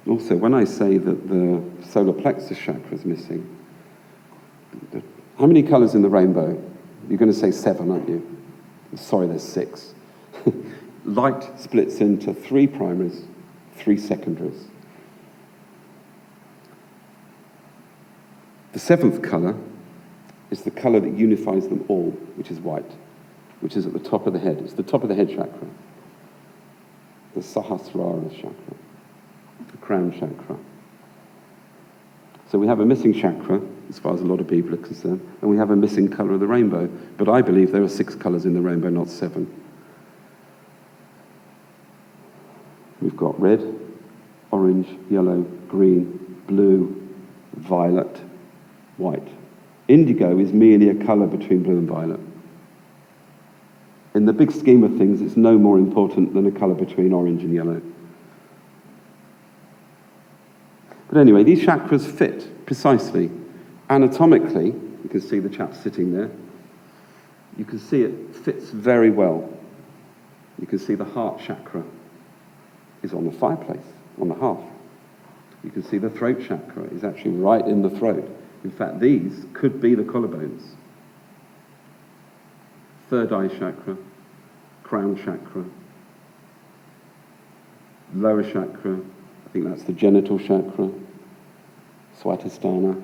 Also, when I say that the solar plexus chakra is missing, how many colours in the rainbow? You're going to say 7, aren't you? Sorry, there's 6. Light splits into 3 primaries, 3 secondaries. The 7th colour is the colour that unifies them all, which is white, which is at the top of the head. It's the top of the head chakra, the Sahasrara chakra, the crown chakra. So we have a missing chakra, as far as a lot of people are concerned, and we have a missing colour of the rainbow. But I believe there are 6 colours in the rainbow, not 7. We've got red, orange, yellow, green, blue, violet, white. Indigo is merely a colour between blue and violet. In the big scheme of things, it's no more important than a colour between orange and yellow. But anyway, these chakras fit precisely. Anatomically, you can see the chap sitting there. You can see it fits very well. You can see the heart chakra is on the fireplace, on the hearth. You can see the throat chakra is actually right in the throat. In fact, these could be the collarbones. Third eye chakra, crown chakra, lower chakra, I think that's the genital chakra, Swatisthana,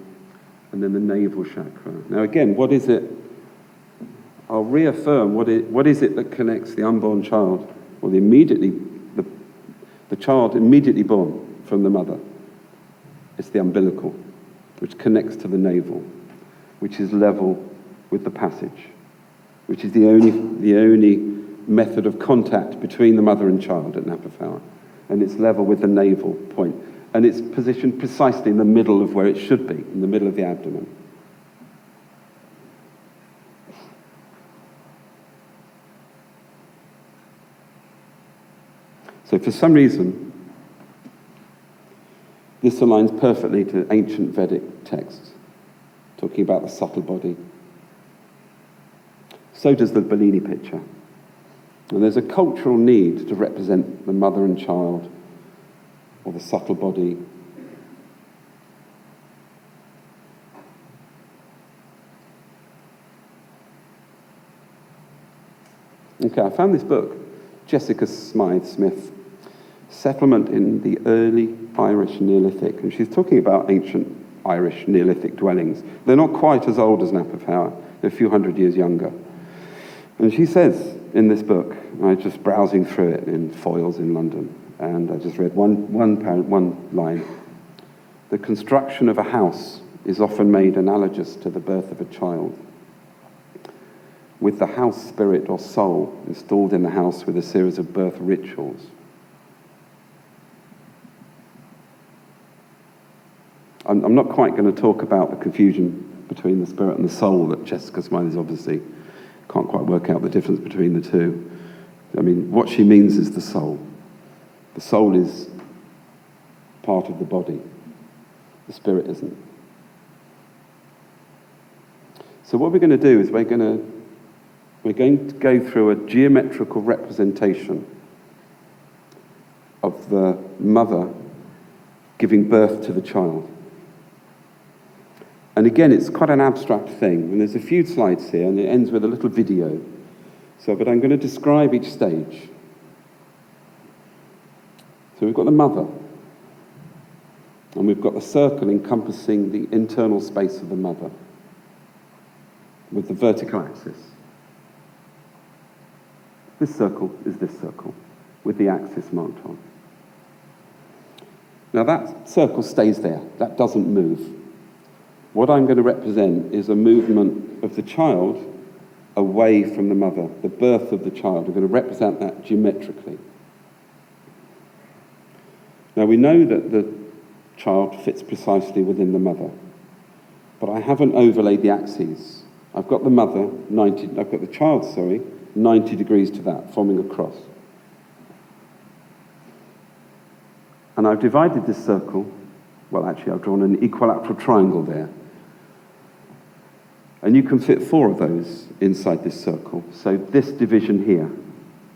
and then the navel chakra. Now again, what is it? I'll reaffirm what is it that connects the unborn child, or the child immediately born from the mother. It's the umbilical, which connects to the navel, which is level with the passage, which is the only method of contact between the mother and child at Knap of Howar. And it's level with the navel point. And it's positioned precisely in the middle of where it should be, in the middle of the abdomen. So for some reason, this aligns perfectly to ancient Vedic texts, talking about the subtle body. So does the Bellini picture. And there's a cultural need to represent the mother and child, or the subtle body. Okay, I found this book, Jessica Smythe-Smith, Settlement in the Early Irish Neolithic, and she's talking about ancient Irish Neolithic dwellings. They're not quite as old as Knap of Howar, they're a few hundred years younger. And she says in this book, I was just browsing through it in Foyles in London, and I just read one line. The construction of a house is often made analogous to the birth of a child, with the house spirit or soul installed in the house with a series of birth rituals. I'm not quite going to talk about the confusion between the spirit and the soul that Jessica Smythe is obviously can't quite work out the difference between the two. I mean, what she means is the soul. The soul is part of the body. The spirit isn't. So what we're going to do is we're going to go through a geometrical representation of the mother giving birth to the child. And again, it's quite an abstract thing, and there's a few slides here, and it ends with a little video. But I'm going to describe each stage. So we've got the mother, and we've got the circle encompassing the internal space of the mother with the vertical axis. This circle is this circle with the axis marked on. Now that circle stays there, that doesn't move. What I'm going to represent is a movement of the child away from the mother, the birth of the child. I'm going to represent that geometrically. Now we know that the child fits precisely within the mother, but I haven't overlaid the axes. I've got the mother, 90 degrees to that, forming a cross. And I've divided this circle, well actually I've drawn an equilateral triangle there. And you can fit 4 of those inside this circle. So this division here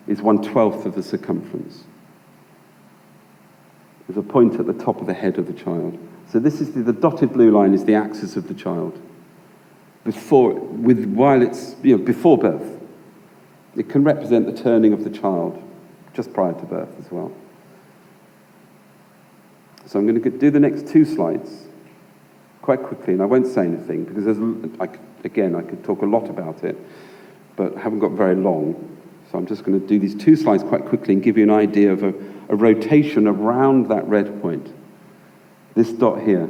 is 1/12 of the circumference. There's a point at the top of the head of the child. So this is the dotted blue line is the axis of the child. Before birth. It can represent the turning of the child just prior to birth as well. So I'm going to do the next 2 slides quite quickly, and I won't say anything because I could talk a lot about it, but I haven't got very long. So I'm just going to do these 2 slides quite quickly and give you an idea of a rotation around that red point. This dot here.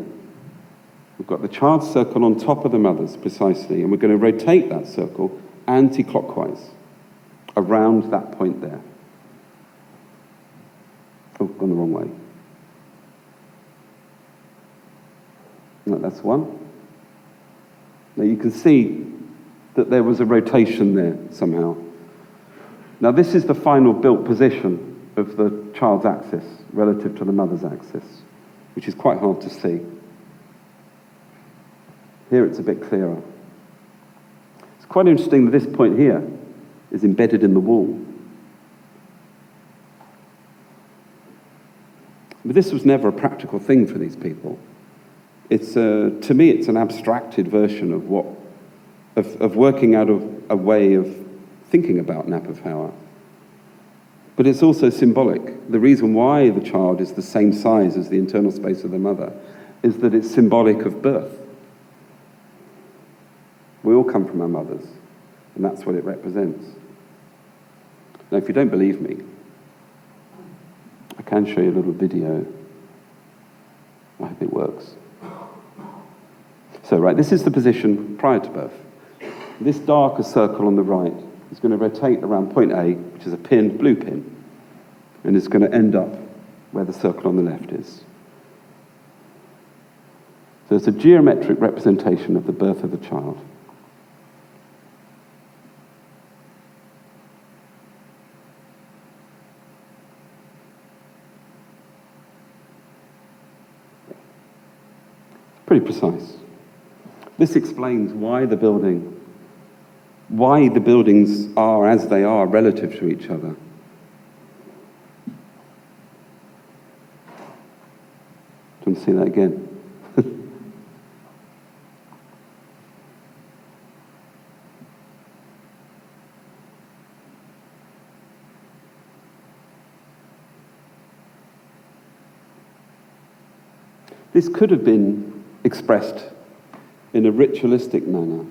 We've got the child's circle on top of the mother's, precisely, and we're going to rotate that circle anti-clockwise around that point there. Oh, gone the wrong way. No, that's one. Now you can see that there was a rotation there somehow. Now this is the final built position of the child's axis relative to the mother's axis, which is quite hard to see. Here it's a bit clearer. It's quite interesting that this point here is embedded in the wall. But this was never a practical thing for these people. It's to me, it's an abstracted version of working out of a way of thinking about Knap of Howar. But it's also symbolic. The reason why the child is the same size as the internal space of the mother is that it's symbolic of birth. We all come from our mothers, and that's what it represents. Now, if you don't believe me, I can show you a little video. I hope it works. So, right, this is the position prior to birth. This darker circle on the right is going to rotate around point A, which is a pin, blue pin, and it's going to end up where the circle on the left is. So it's a geometric representation of the birth of the child. Pretty precise. This explains why the buildings are as they are relative to each other. Do you want to see that again? This could have been expressed in a ritualistic manner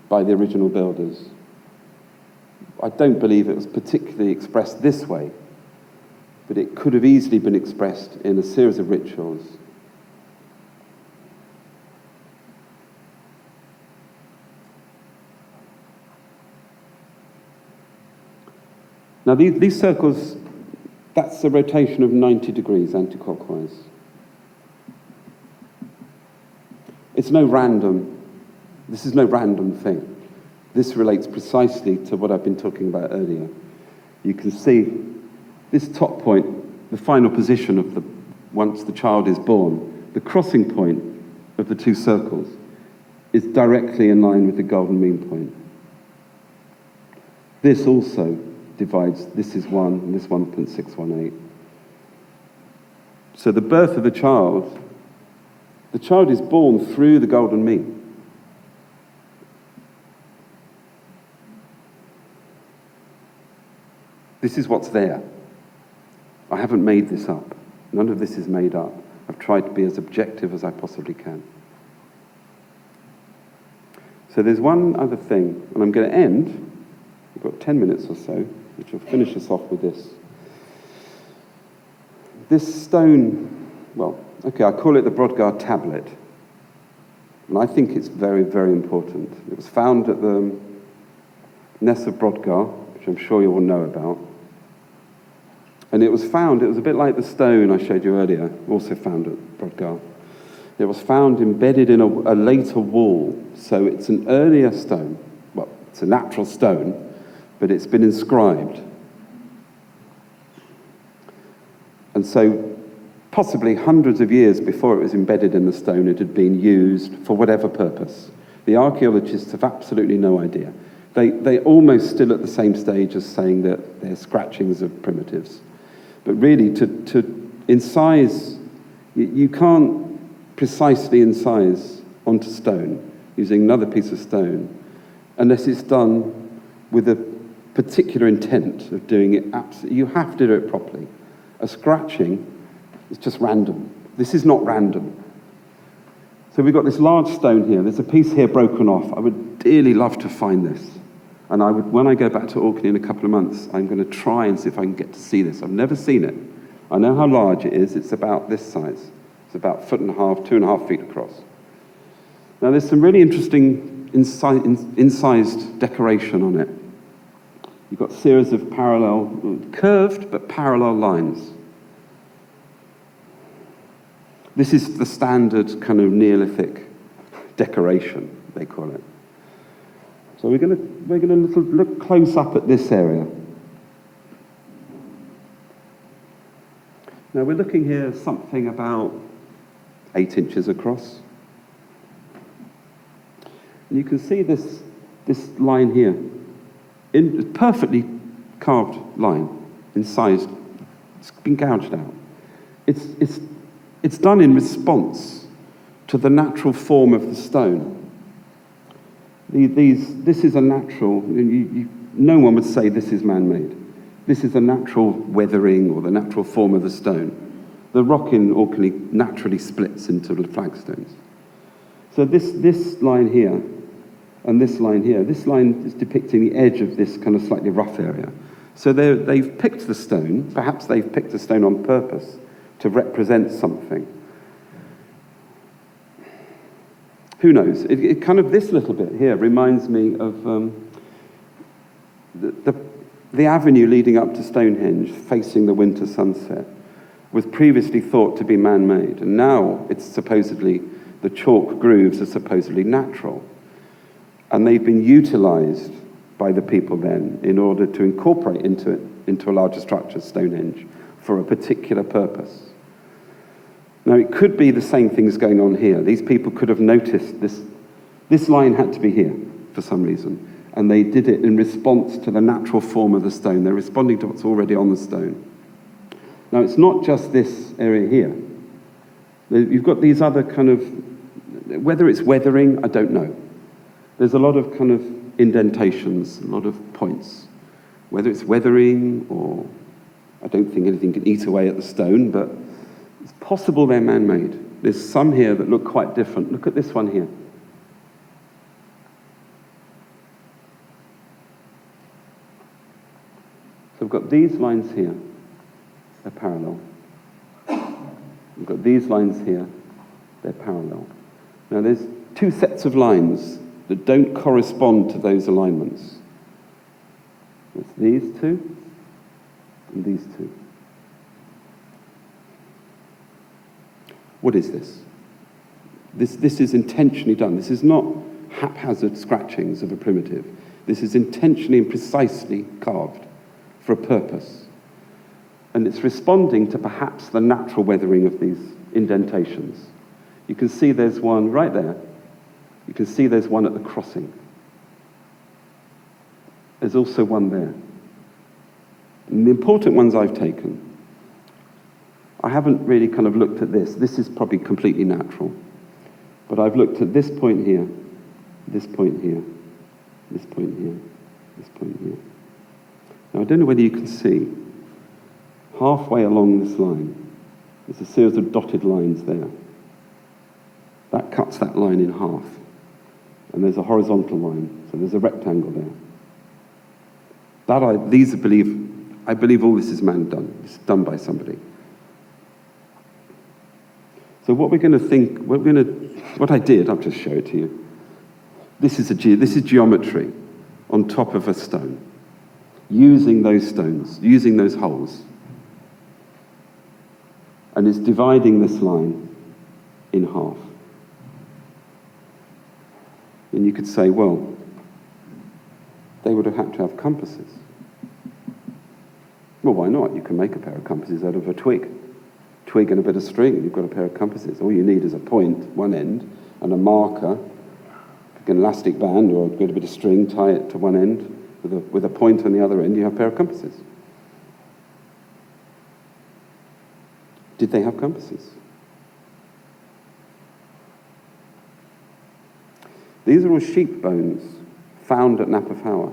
by the original builders. I don't believe it was particularly expressed this way, but it could have easily been expressed in a series of rituals. Now these circles, that's a rotation of 90 degrees anti-clockwise. This is no random thing. This relates precisely to what I've been talking about earlier. You can see this top point, the final position of once the child is born, the crossing point of the 2 circles is directly in line with the golden mean point. This also divides, this is 1 and this 1.618. So the birth of the child is born through the golden mean. This is what's there. I haven't made this up. None of this is made up. I've tried to be as objective as I possibly can. So there's one other thing, and I'm going to end. We've got 10 minutes or so, which will finish us off with this. This stone, well, okay, I call it the Brodgar tablet. And I think it's very, very important. It was found at the Ness of Brodgar, which I'm sure you all know about. And it was a bit like the stone I showed you earlier, also found at Brodgar. It was found embedded in a later wall. So it's an earlier stone. Well, it's a natural stone, but it's been inscribed. And so possibly hundreds of years before it was embedded in the stone, it had been used for whatever purpose. The archaeologists have absolutely no idea. They're almost still at the same stage as saying that they're scratchings of primitives. But really, to incise, you can't precisely incise onto stone using another piece of stone unless it's done with a particular intent of doing it absolutely. You have to do it properly. A scratching is just random. This is not random. So we've got this large stone here. There's a piece here broken off. I would dearly love to find this. And when I go back to Orkney in a couple of months, I'm going to try and see if I can get to see this. I've never seen it. I know how large it is. It's about this size. It's about 1.5 feet, 2.5 feet across. Now, there's some really interesting incised decoration on it. You've got series of curved but parallel lines. This is the standard kind of Neolithic decoration, they call it. So we're going to look close up at this area. Now we're looking here something about 8 inches across. And you can see this line here, in a perfectly carved line, incised. It's been gouged out. It's done in response to the natural form of the stone. This is a natural, no one would say this is man-made. This is a natural weathering or the natural form of the stone. The rock in Orkney naturally splits into the flagstones. So this line here and this line here, this line is depicting the edge of this kind of slightly rough area. So they've picked the stone, perhaps they've picked the stone on purpose to represent something. Who knows? It kind of, this little bit here reminds me of the avenue leading up to Stonehenge, facing the winter sunset, was previously thought to be man-made, and now it's supposedly, the chalk grooves are supposedly natural. And they've been utilized by the people then in order to incorporate into a larger structure, Stonehenge, for a particular purpose. Now, it could be the same things going on here. These people could have noticed this line had to be here for some reason, and they did it in response to the natural form of the stone. They're responding to what's already on the stone. Now, it's not just this area here. You've got these other kind of, whether it's weathering, I don't know. There's a lot of kind of indentations, a lot of points. Whether it's weathering or, I don't think anything can eat away at the stone, but it's possible they're man-made. There's some here that look quite different. Look at this one here. So we've got these lines here. They're parallel. We've got these lines here. They're parallel. Now there's 2 sets of lines that don't correspond to those alignments. It's these 2 and these 2. What is this? This is intentionally done. This is not haphazard scratchings of a primitive. This is intentionally and precisely carved for a purpose. And it's responding to perhaps the natural weathering of these indentations. You can see there's one right there. You can see there's one at the crossing. There's also one there. And the important ones I've taken, I haven't really kind of looked at this. This is probably completely natural. But I've looked at this point here, this point here, this point here, this point here. Now, I don't know whether you can see, halfway along this line, there's a series of dotted lines there. That cuts that line in half. And there's a horizontal line, so there's a rectangle there. I believe all this is man-done. It's done by somebody. So what we're going to think, what I did, I'll just show it to you. This is geometry on top of a stone, using those stones, using those holes. And it's dividing this line in half. And you could say, well, they would have had to have compasses. Well, why not? You can make a pair of compasses out of a twig and a bit of string, and you've got a pair of compasses. All you need is a point, one end, and a marker, like an elastic band, or a bit of string, tie it to one end, with a point on the other end, you have a pair of compasses. Did they have compasses? These are all sheep bones found at Knap of Howar.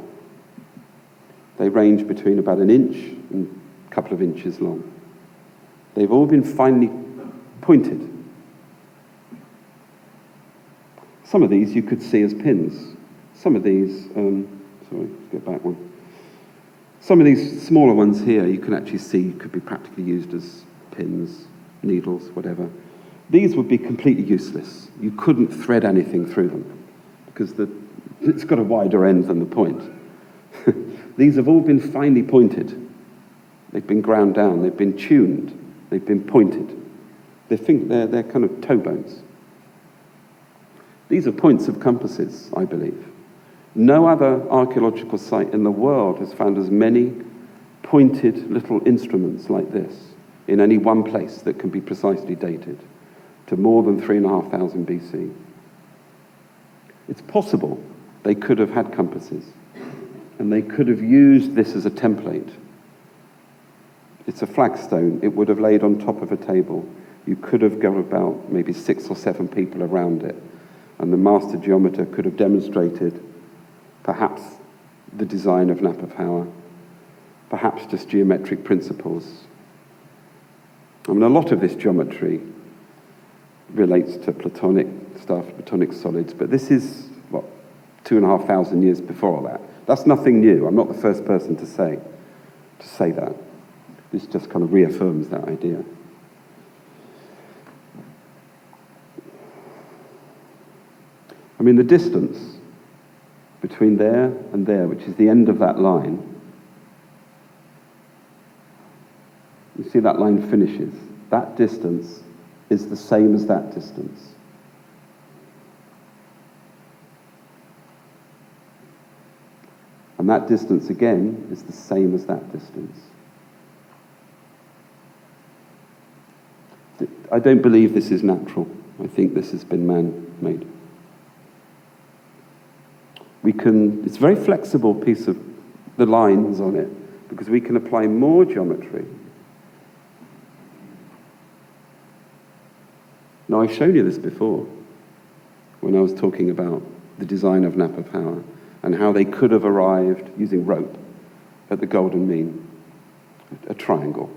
They range between about an inch and a couple of inches long. They've all been finely pointed. Some of these you could see as pins. Some of these, sorry, let's get back one. Some of these smaller ones here you can actually see could be practically used as pins, needles, whatever. These would be completely useless. You couldn't thread anything through them because it's got a wider end than the point. These have all been finely pointed. They've been ground down. They've been tuned. They've been pointed. They're kind of toe bones. These are points of compasses, I believe. No other archaeological site in the world has found as many pointed little instruments like this in any one place that can be precisely dated to more than 3,500 BC. It's possible they could have had compasses, and they could have used this as a template. It's a flagstone. It would have laid on top of a table. You could have got about maybe 6 or 7 people around it, and the master geometer could have demonstrated perhaps the design of Knap of Howar, perhaps just geometric principles. I mean, a lot of this geometry relates to Platonic stuff, Platonic solids, but this is, 2,500 years before all that. That's nothing new. I'm not the first person to say that. This just kind of reaffirms that idea. I mean, the distance between there and there, which is the end of that line, you see that line finishes. That distance is the same as that distance. And that distance, again, is the same as that distance. I don't believe this is natural. I think this has been man-made. It's a very flexible piece of the lines on it, because we can apply more geometry. Now, I've shown you this before, when I was talking about the design of Knap of Howar, and how they could have arrived using rope at the golden mean, a triangle.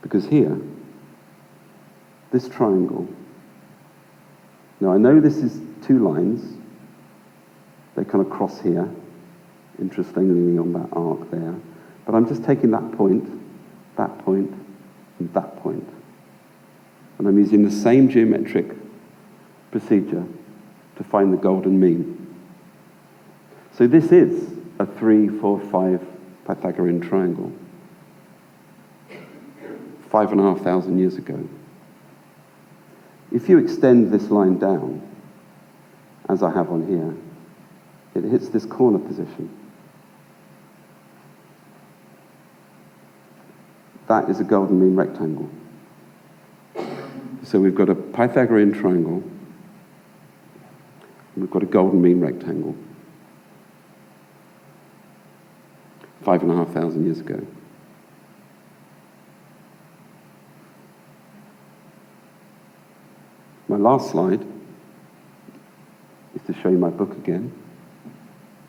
Because here, this triangle, now I know this is 2 lines, they kind of cross here, interestingly on that arc there, but I'm just taking that point, and that point. And I'm using the same geometric procedure to find the golden mean. So this is a 3, 4, 5 Pythagorean triangle. 5,500 years ago. If you extend this line down, as I have on here, it hits this corner position. That is a golden mean rectangle. So we've got a Pythagorean triangle, and we've got a golden mean rectangle, 5,500 years ago. My last slide is to show you my book again.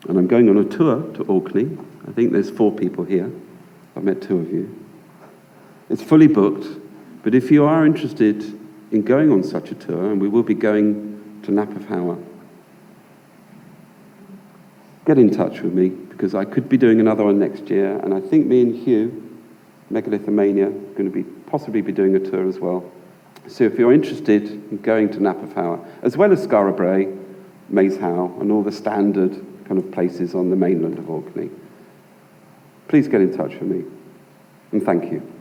And I'm going on a tour to Orkney. I think there's 4 people here. I've met 2 of you. It's fully booked, but if you are interested in going on such a tour, and we will be going to Knap of Howar, get in touch with me, because I could be doing another one next year, and I think me and Hugh, Megalithomania, are going to possibly be doing a tour as well. So if you're interested in going to Knap of Howar, as well as Skara Brae, Maes Howe, and all the standard kind of places on the mainland of Orkney, please get in touch with me, and thank you.